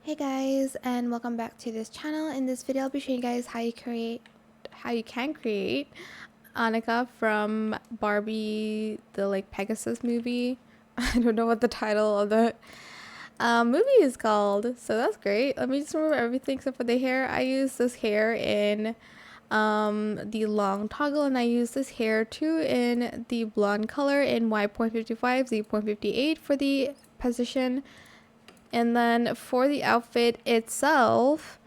Hey guys, and welcome back to this channel. In this video I'll be showing you guys how you can create Annika from Barbie the Pegasus movie. I don't know what the title of the movie is called, so that's great. Let me just remove everything except for the hair. I use this hair in the long toggle, and I use this hair too in the blonde color in Y.55, Z.58 for the position. And then for the outfit itself,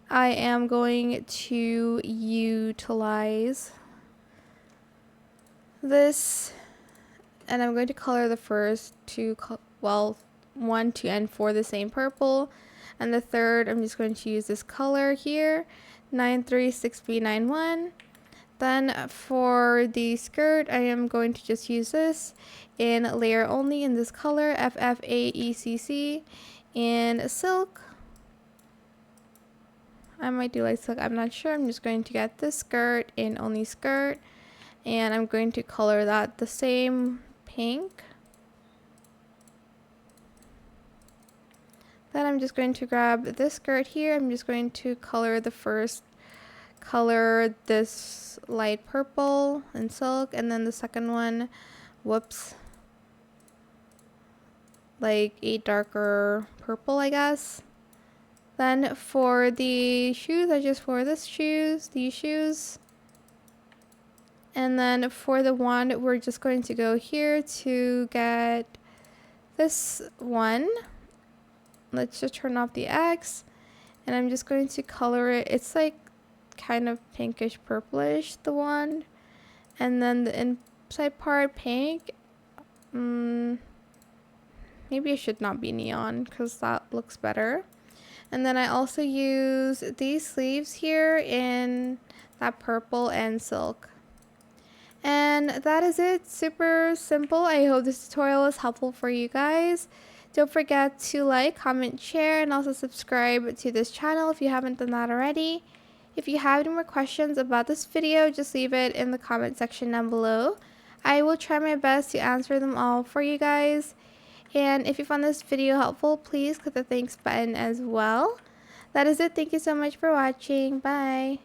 I am going to utilize this, and I'm going to color the first two, 1, 2, and 4 the same purple. And the third, I'm just going to use this color here, 936B91. Then for the skirt, I am going to just use this in layer only in this color, FFAECC. In silk, I might do light silk, I'm not sure. I'm just going to get this skirt in only skirt, and I'm going to color that the same pink. Then I'm just going to grab this skirt here. I'm just going to color the first color this light purple in silk, and then the second one, like a darker purple, I guess. Then for the shoes, I just wore these shoes. And then for the wand, we're just going to go here to get this one. Let's just turn off the X, and I'm just going to color it. It's like kind of pinkish purplish, the wand. And then the inside part pink. Maybe it should not be neon because that looks better. And then I also use these sleeves here in that purple and silk. And that is it. Super simple. I hope this tutorial was helpful for you guys. Don't forget to like, comment, share, and also subscribe to this channel if you haven't done that already. If you have any more questions about this video, just leave it in the comment section down below. I will try my best to answer them all for you guys. And if you found this video helpful, please click the thanks button as well. That is it. Thank you so much for watching. Bye.